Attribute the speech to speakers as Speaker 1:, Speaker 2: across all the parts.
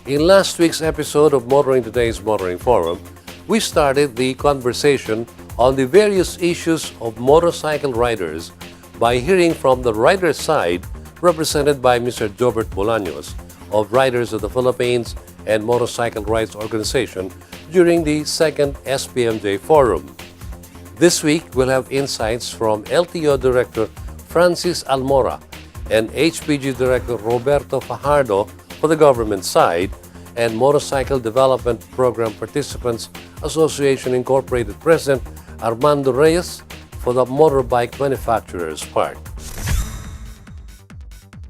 Speaker 1: In last week's episode of Motoring Today's Motoring Forum, we started the conversation on the various issues of motorcycle riders by hearing from the rider side represented by Mr. Jobert Bolaños of Riders of the Philippines and Motorcycle Rights Organization during the second SPMJ Forum. This week, we'll have insights from LTO Director Francis Almora and HPG Director Roberto Fajardo for the government side, and Motorcycle Development Program Participants Association Incorporated President Armando Reyes for the motorbike manufacturers part.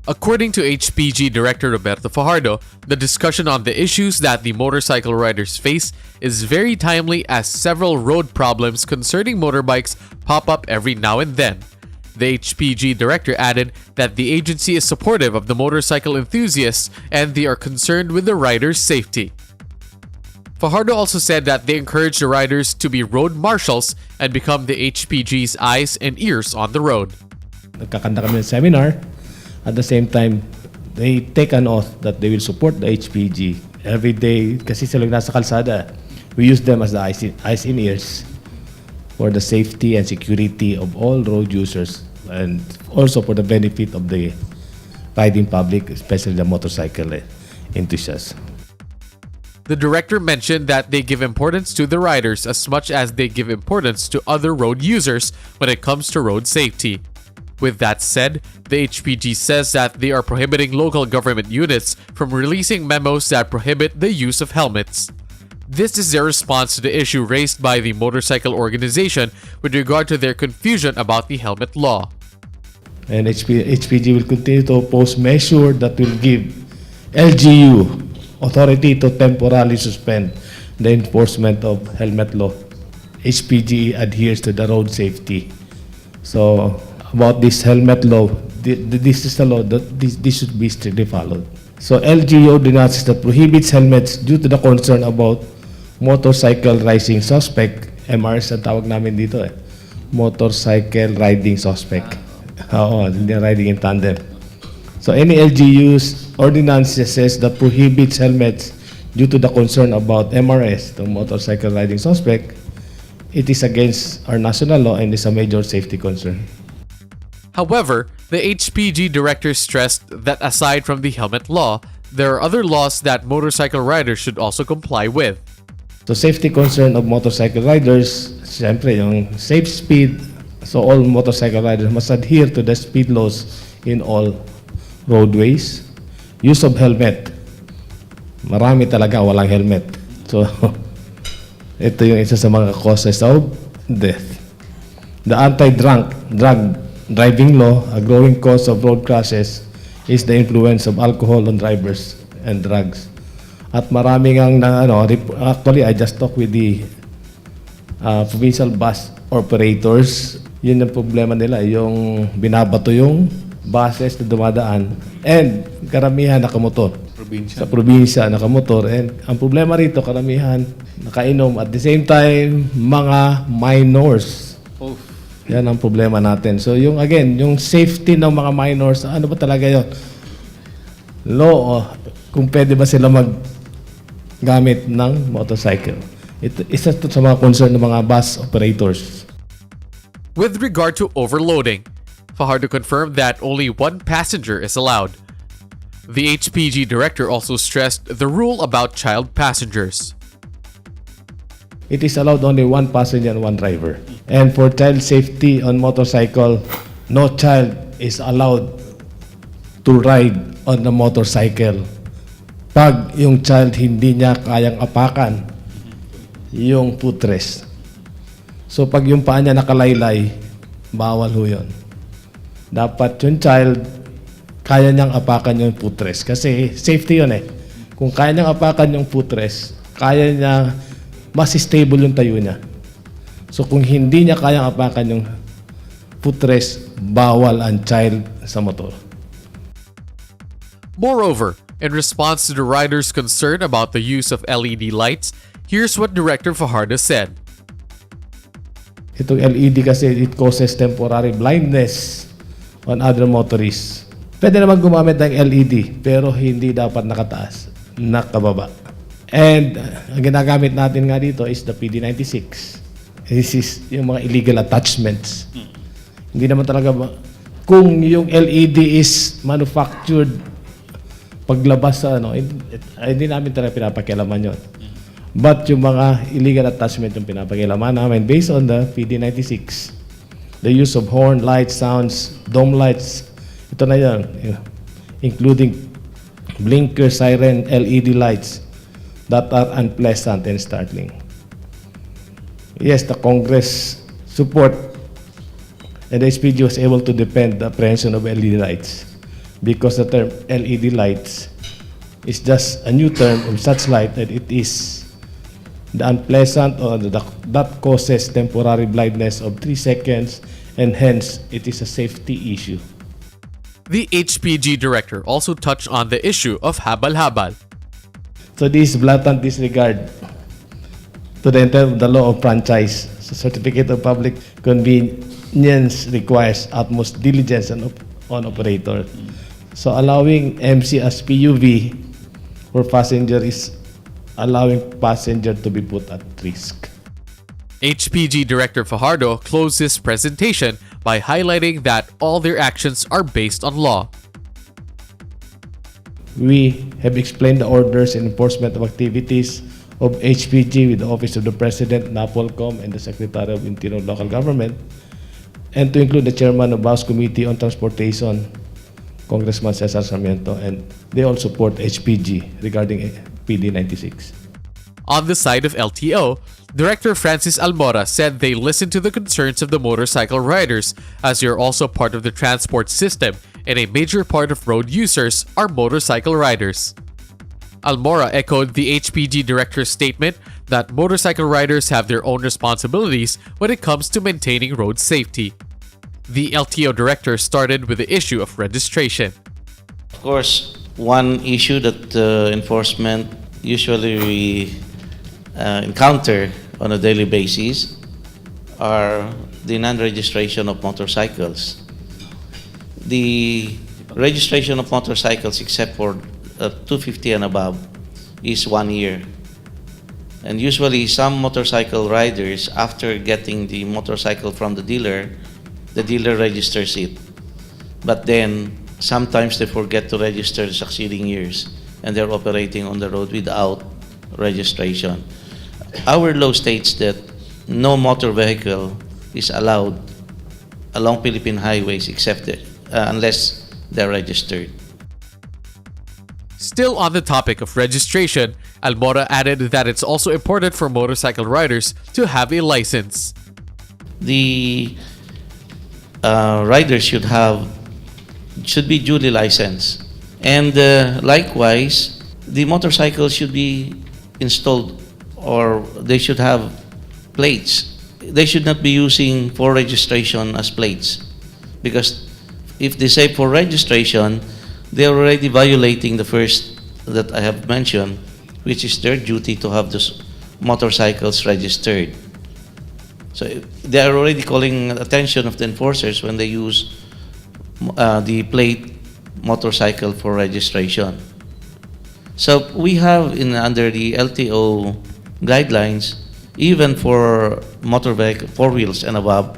Speaker 2: According to HPG Director Roberto Fajardo, the discussion on the issues that the motorcycle riders face is very timely as several road problems concerning motorbikes pop up every now and then. The HPG director added that the agency is supportive of the motorcycle enthusiasts and they are concerned with the riders' safety. Fajardo also said that they encourage the riders to be road marshals and become the HPG's eyes and ears on the road.
Speaker 3: Nagkakanta kami ng seminar. At the same time, they take an oath that they will support the HPG every day kasi sila nasa kalsada. We use them as the eyes and ears for the safety and security of all road users and also for the benefit of the riding public, especially the motorcycle enthusiasts.
Speaker 2: The director mentioned that they give importance to the riders as much as they give importance to other road users when it comes to road safety. With that said, the HPG says that they are prohibiting local government units from releasing memos that prohibit the use of helmets. This is their response to the issue raised by the motorcycle organization with regard to their confusion about the helmet law.
Speaker 3: And HPG will continue to oppose measures that will give LGU authority to temporarily suspend the enforcement of helmet law. HPG adheres to the road safety. So, about this helmet law, this is the law that this should be strictly followed. So, LGU ordinances that prohibits helmets due to the concern about motorcycle riding suspect, MRS ang tawag namin dito motorcycle riding suspect. Oo, hindi riding in tandem. So any LGU's ordinances says that prohibits helmets due to the concern about MRS, the motorcycle riding suspect, it is against our national law and is a major safety concern.
Speaker 2: However, the HPG director stressed that aside from the helmet law, there are other laws that motorcycle riders should also comply with.
Speaker 3: So safety concern of motorcycle riders, siyempre yung safe speed. So all motorcycle riders must adhere to the speed laws in all roadways. Use of helmet. Marami talaga walang helmet. So ito yung isa sa mga causes of death. The anti-drug driving law, a growing cause of road crashes, is the influence of alcohol on drivers and drugs. At marami ngang actually I just talked with the provincial bus operators. Yun ang problema nila, yung binabato yung buses na dumadaan and karamihan nakamotor. Sa probinsya nakamotor, and ang problema rito karamihan nakainom at the same time mga minors. Yan ang problema natin. So yung again, yung safety ng mga minors, ano ba talaga yun? Law, kung pwede ba sila gamit ng motorcycle. Isa ito sa mga concern ng mga bus operators.
Speaker 2: With regard to overloading, Fajardo confirmed that only one passenger is allowed. The HPG director also stressed the rule about child passengers.
Speaker 3: It is allowed only one passenger and one driver. And for child safety on motorcycle, no child is allowed to ride on the motorcycle. Pag yung child hindi niya kayang apakan yung footrest. So pag yung paa niya nakalaylay, bawal ho yun. Dapat yung child, kaya niyang apakan yung footrest. Kasi safety yun Kung kaya niyang apakan yung footrest, kaya niya, mas stable yung tayo niya. So kung hindi niya kayang apakan yung footrest, bawal ang child sa motor.
Speaker 2: Moreover, in response to the riders' concern about the use of LED lights, here's what Director Fajardo said.
Speaker 3: Itong LED kasi it causes temporary blindness on other motorists. Pwede naman gumamit ng LED pero hindi dapat nakataas. nakababa. And ang ginagamit natin nga dito is the PD96. This is yung mga illegal attachments. Hindi naman talaga kung yung LED is manufactured paglabas sa hindi namin talaga pinapakialaman yun. But yung mga illegal attachment yung pinapakialaman namin based on the PD96. The use of horn, lights, sounds, dome lights, ito na yan, including blinker, siren, LED lights that are unpleasant and startling. Yes, the Congress support and the SPG was able to defend the apprehension of LED lights because the term LED lights is just a new term of such light that it is the unpleasant or that causes temporary blindness of 3 seconds and hence it is a safety issue.
Speaker 2: The HPG director also touched on the issue of habal-habal.
Speaker 3: So this blatant disregard to the intent of the law of franchise. So certificate of public convenience requires utmost diligence on operator. So allowing MC as PUV for passenger is allowing passenger to be put at risk.
Speaker 2: HPG Director Fajardo closed his presentation by highlighting that all their actions are based on law.
Speaker 3: We have explained the orders and enforcement of activities of HPG with the Office of the President, NAPOLCOM, and the Secretary of Interior and Local Government, and to include the Chairman of House Committee on Transportation, Congressman Cesar Sarmiento, and they all support HPG regarding PD 96.
Speaker 2: On the side of LTO, Director Francis Almora said they listened to the concerns of the motorcycle riders as they are also part of the transport system and a major part of road users are motorcycle riders. Almora echoed the HPG director's statement that motorcycle riders have their own responsibilities when it comes to maintaining road safety. The LTO director started with the issue of registration.
Speaker 4: Of course, one issue that enforcement usually we encounter on a daily basis are the non-registration of motorcycles. The registration of motorcycles, except for 250 and above, is 1 year. And usually some motorcycle riders, after getting the motorcycle from the dealer registers it. But then sometimes they forget to register the succeeding years and they're operating on the road without registration. Our law states that no motor vehicle is allowed along Philippine highways except unless they're registered.
Speaker 2: Still on the topic of registration, Almora added that it's also important for motorcycle riders to have a license.
Speaker 4: The riders should be duly licensed, and likewise, the motorcycle should be installed, or they should have plates. They should not be using for registration as plates, because if they say for registration, they are already violating the first that I have mentioned, which is their duty to have those motorcycles registered. So they are already calling attention of the enforcers when they use the plate motorcycle for registration. So we have under the LTO guidelines, even for motor vehicle, 4 wheels and above,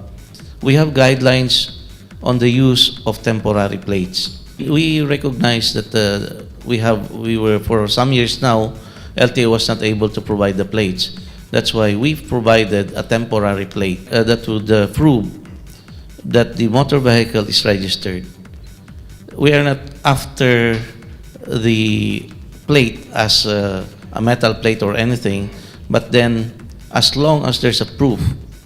Speaker 4: we have guidelines on the use of temporary plates. We recognize that we were for some years now, LTO was not able to provide the plates. That's why we've provided a temporary plate that would prove that the motor vehicle is registered. We are not after the plate as a metal plate or anything, but then as long as there's a proof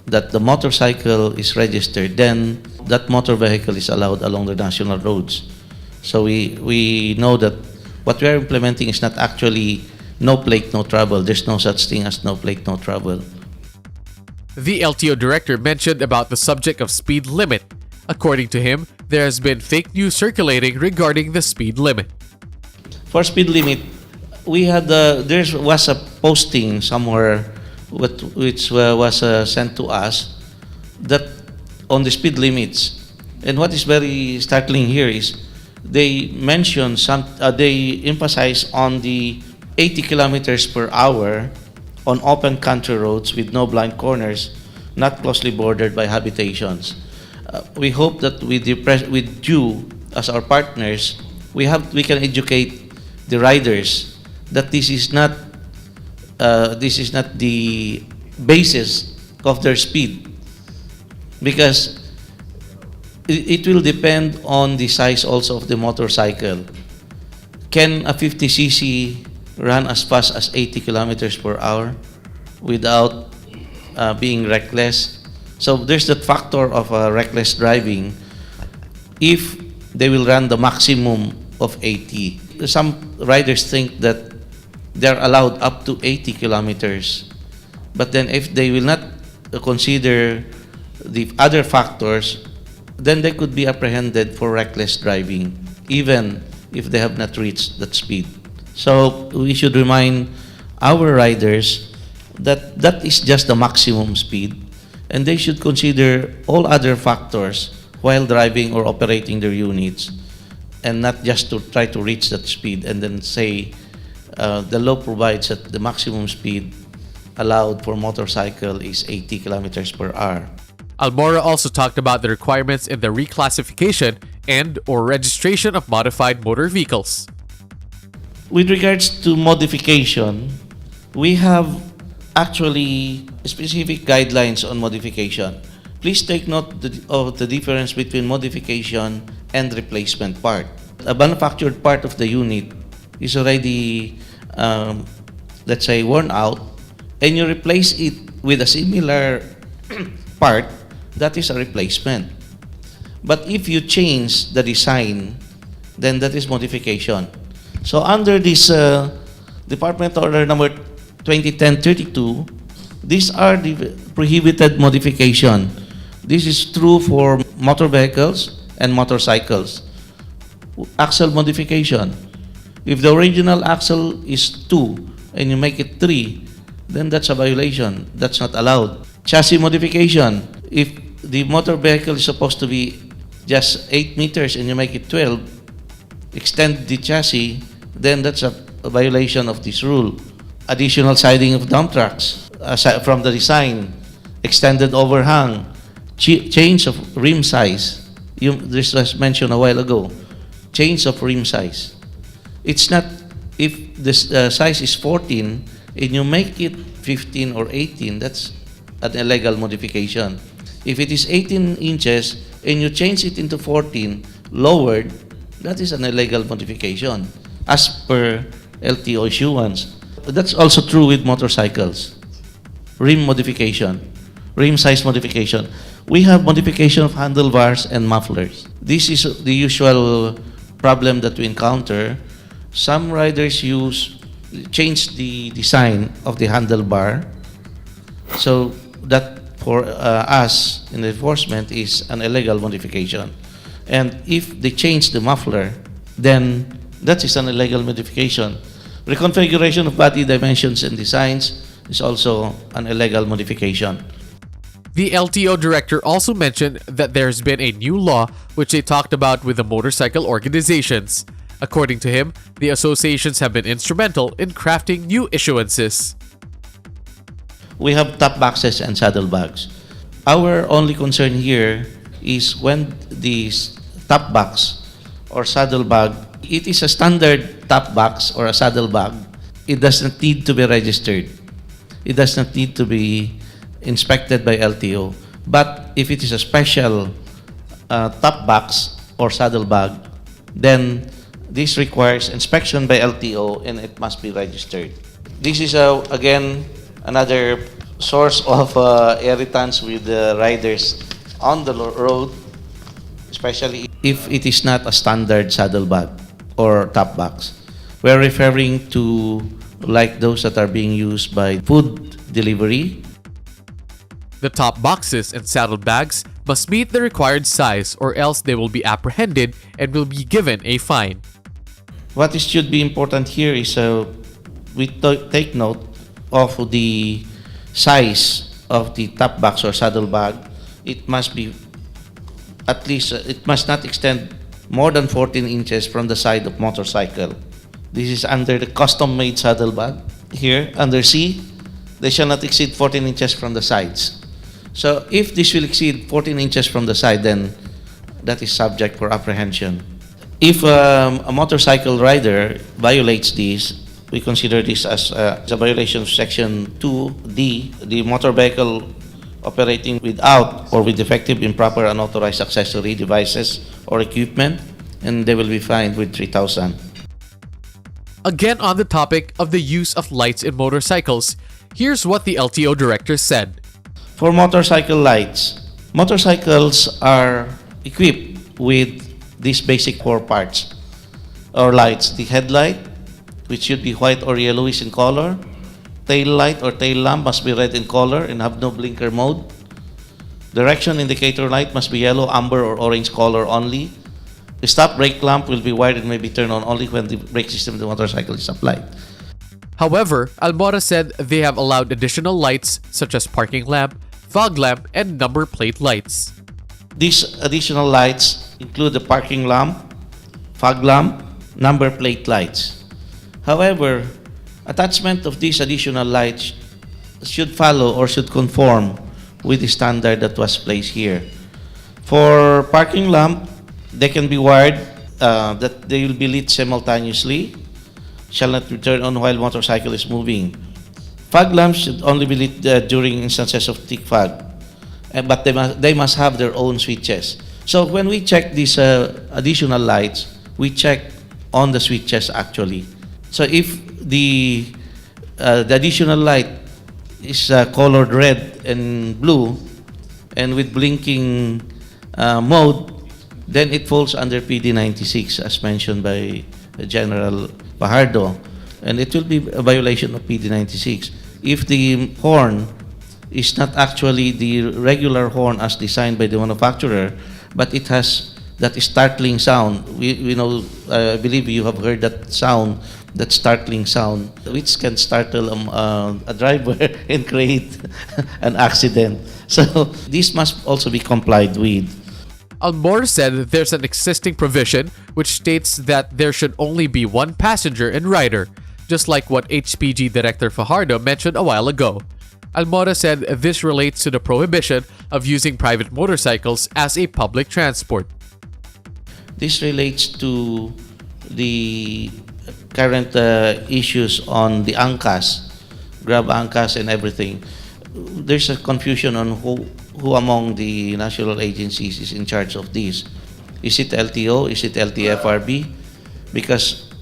Speaker 4: that the motorcycle is registered, then that motor vehicle is allowed along the national roads. So we know that what we are implementing is not actually no plate, no trouble. There's no such thing as no plate, no trouble.
Speaker 2: The LTO director mentioned about the subject of speed limit. According to him, there has been fake news circulating regarding the speed limit.
Speaker 4: For speed limit, we had there was a posting somewhere which was sent to us that on the speed limits. And what is very startling here is they mention they emphasize on the 80 kilometers per hour on open country roads with no blind corners, not closely bordered by habitations. We hope that with you as our partners, we can educate the riders that this is not the basis of their speed, because it will depend on the size also of the motorcycle. Can a 50cc run as fast as 80 kilometers per hour without being reckless? So there's that factor of reckless driving if they will run the maximum of 80. Some riders think that they're allowed up to 80 kilometers. But then if they will not consider the other factors, then they could be apprehended for reckless driving, even if they have not reached that speed. So we should remind our riders that that is just the maximum speed, and they should consider all other factors while driving or operating their units, and not just to try to reach that speed and then say the law provides that the maximum speed allowed for motorcycle is 80 kilometers per hour.
Speaker 2: Almora also talked about the requirements in the reclassification and/or registration of modified motor vehicles.
Speaker 4: With regards to modification, we have actually specific guidelines on modification. Please take note of the difference between modification and replacement part. A manufactured part of the unit is already, let's say, worn out, and you replace it with a similar part, that is a replacement. But if you change the design, then that is modification. So under this Department Order number 2010-32, these are the prohibited modification. This is true for motor vehicles and motorcycles. Axle modification. If the original axle is 2 and you make it 3, then that's a violation. That's not allowed. Chassis modification. If the motor vehicle is supposed to be just 8 meters and you make it 12, extend the chassis, then that's a violation of this rule. Additional siding of dump trucks from the design, extended overhang, change of rim size. This was mentioned a while ago. Change of rim size. It's not, if the size is 14 and you make it 15 or 18, that's an illegal modification. If it is 18 inches and you change it into 14, lowered, that is an illegal modification as per LTO issuance. That's also true with motorcycles. Rim modification, rim size modification. We have modification of handlebars and mufflers. This is the usual problem that we encounter. Some riders change the design of the handlebar, so that for us in enforcement is an illegal modification. And if they change the muffler, then that is an illegal modification. Reconfiguration of body dimensions and designs is also an illegal modification.
Speaker 2: The LTO director also mentioned that there's been a new law which they talked about with the motorcycle organizations. According to him, the associations have been instrumental in crafting new issuances.
Speaker 4: We have top boxes and saddlebags. Our only concern here is when these top box or saddlebag, it is a standard top box or a saddlebag. It does not need to be registered. It does not need to be inspected by LTO. But if it is a special top box or saddlebag, then this requires inspection by LTO and it must be registered. This is again another source of irritants with the riders on the road, especially if it is not a standard saddlebag or top box. We're referring to like those that are being used by food delivery.
Speaker 2: The top boxes and saddlebags must meet the required size or else they will be apprehended and will be given a fine.
Speaker 4: What should be important here is we take note of the size of the top box or saddlebag. It must be at least, it must not extend more than 14 inches from the side of motorcycle. This is under the custom-made saddlebag. Here, under C, they shall not exceed 14 inches from the sides. So if this will exceed 14 inches from the side, then that is subject for apprehension. If a motorcycle rider violates this, we consider this as a violation of Section 2D, the motor vehicle operating without or with defective, improper, unauthorized accessory devices or equipment, and they will be fined with 3,000.
Speaker 2: Again on the topic of the use of lights in motorcycles, here's what the LTO director said.
Speaker 4: For motorcycle lights, motorcycles are equipped with these basic 4 parts or lights: the headlight, which should be white or yellowish in color; tail light or tail lamp must be red in color and have no blinker mode; direction indicator light must be yellow, amber, or orange color only; the stop brake lamp will be wired and may be turned on only when the brake system of the motorcycle is applied.
Speaker 2: However, Almora said they have allowed additional lights such as parking lamp, fog lamp, and number plate lights.
Speaker 4: These additional lights include the parking lamp, fog lamp, number plate lights. However, attachment of these additional lights should follow or should conform with the standard that was placed here. For parking lamp, they can be wired that they will be lit simultaneously, shall not be turned on while motorcycle is moving. Fog lamps should only be lit during instances of thick fog, but they must have their own switches. So when we check these additional lights, we check on the switches actually. So if the additional light is colored red and blue and with blinking mode, then it falls under PD 96 as mentioned by General Fajardo, and it will be a violation of PD 96. If the horn is not actually the regular horn as designed by the manufacturer, but it has that startling sound. We know, I believe you have heard that sound, that startling sound, which can startle a driver and create an accident. So this must also be complied with.
Speaker 2: Almora said that there's an existing provision which states that there should only be one passenger and rider, just like what HPG Director Fajardo mentioned a while ago. Almora said this relates to the prohibition of using private motorcycles as a public transport.
Speaker 4: This relates to the current issues on the angkas, grab angkas and everything. There's a confusion on who among the national agencies is in charge of this. Is it LTO? Is it LTFRB? Because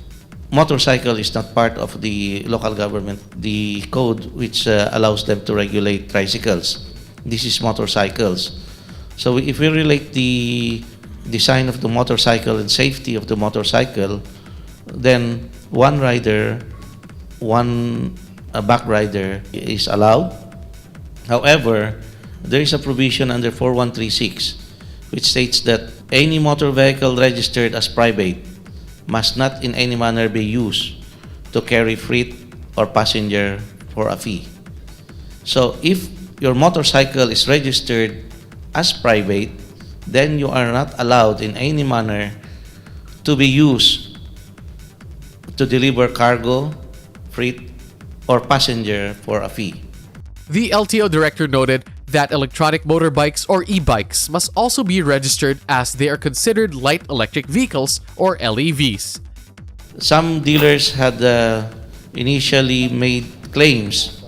Speaker 4: motorcycle is not part of the local government, the code which allows them to regulate tricycles. This is motorcycles. So if we relate the design of the motorcycle and safety of the motorcycle, then one rider, one back rider is allowed. However, there is a provision under 4136 which states that any motor vehicle registered as private must not in any manner be used to carry freight or passenger for a fee. So if your motorcycle is registered as private, then you are not allowed in any manner to be used to deliver cargo, freight, or passenger for a fee.
Speaker 2: The LTO director noted that electronic motorbikes or e-bikes must also be registered as they are considered light electric vehicles or LEVs.
Speaker 4: Some dealers had initially made claims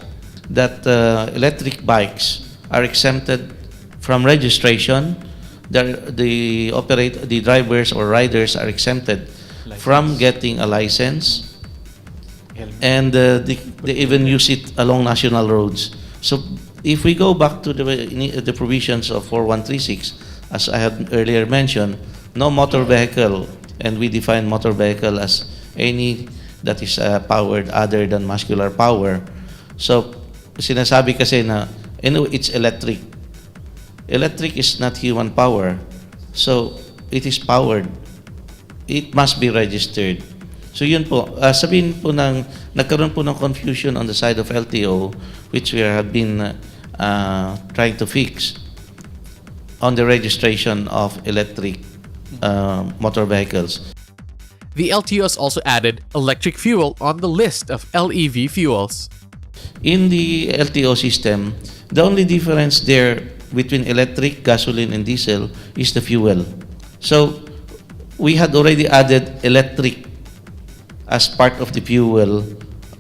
Speaker 4: that electric bikes are exempted from registration. The drivers or riders are exempted from getting a license, and they even use it along national roads. So if we go back to the provisions of 4136, as I had earlier mentioned, no motor vehicle, and we define motor vehicle as any that is powered other than muscular power. So sinasabi kasi na it's electric. Electric is not human power. So it is powered. It must be registered. So yun po, sabihin po nagkaroon po ng confusion on the side of LTO, which we have been trying to fix on the registration of electric motor vehicles.
Speaker 2: The LTOs also added electric fuel on the list of LEV fuels.
Speaker 4: In the LTO system, the only difference there between electric, gasoline, and diesel is the fuel. So we had already added electric as part of the fuel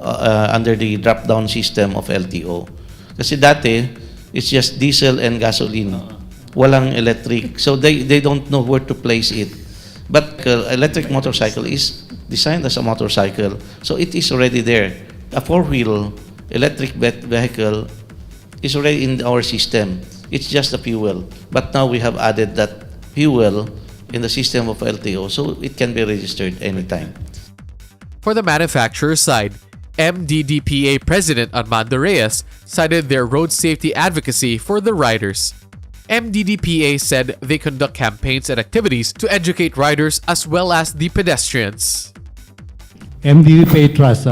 Speaker 4: under the drop-down system of LTO. Kasi dati, it's just diesel and gasoline. Walang electric. So they don't know where to place it. But electric motorcycle is designed as a motorcycle. So it is already there. A four-wheel electric vehicle is already in our system. It's just the fuel. But now we have added that fuel in the system of LTO, so it can be registered anytime.
Speaker 2: For the manufacturer side, MDDPA President Armando Reyes cited their road safety advocacy for the riders. MDDPA said they conduct campaigns and activities to educate riders as well as the pedestrians.
Speaker 5: MDDPA Trust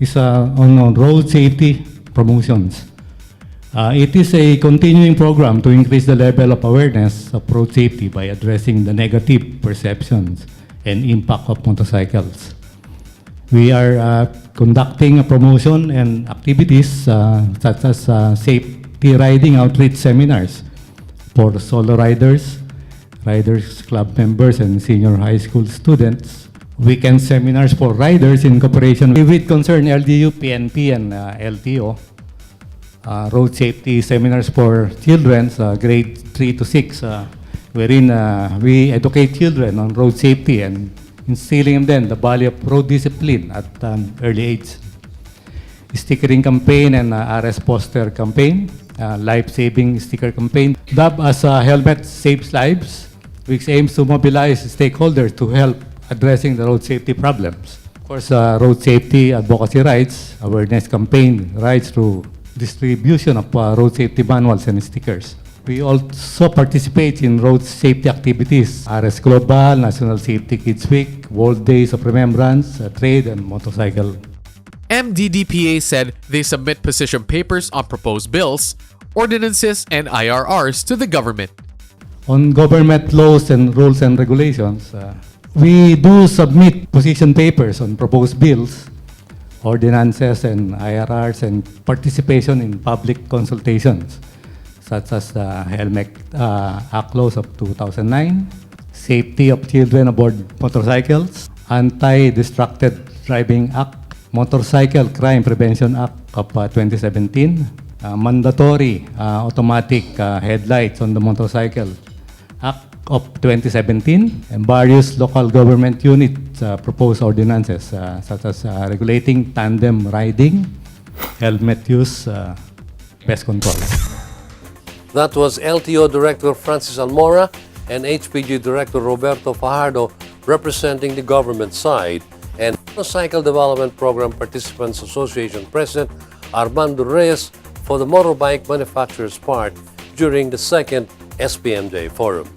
Speaker 5: is on road safety promotions. It is a continuing program to increase the level of awareness of road safety by addressing the negative perceptions and impact of motorcycles. We are conducting a promotion and activities such as safety riding outreach seminars for solo riders, riders club members, and senior high school students. Weekend seminars for riders in cooperation with concerned LGU, PNP, and LTO. Road safety seminars for children, grade 3 to 6, wherein we educate children on road safety and instilling in them the value of road discipline at an early age. Stickering campaign and arrest poster campaign, life-saving sticker campaign, dubbed as Helmet Saves Lives, which aims to mobilize stakeholders to help addressing the road safety problems. Of course, road safety advocacy rides, awareness campaign rides through distribution of road safety manuals and stickers. We also participate in road safety activities, RS Global, National Safety Kids Week, World Days of Remembrance, Trade, and Motorcycle.
Speaker 2: MDDPA said they submit position papers on proposed bills, ordinances, and IRRs to the government.
Speaker 5: On government laws and rules and regulations, we do submit position papers on proposed bills, ordinances, and IRRs, and participation in public consultations, such as the Helmet Act laws of 2009, Safety of Children Aboard Motorcycles, Anti-Distracted Driving Act, Motorcycle Crime Prevention Act of 2017, Mandatory Automatic Headlights on the Motorcycle Act of 2017, and various local government units proposed ordinances such as regulating tandem riding, helmet use, pest control.
Speaker 1: That was LTO Director Francis Almora and HPG Director Roberto Fajardo representing the government side, and Motorcycle Development Program Participants Association President Armando Reyes for the motorbike manufacturers part during the second SPMJ Forum.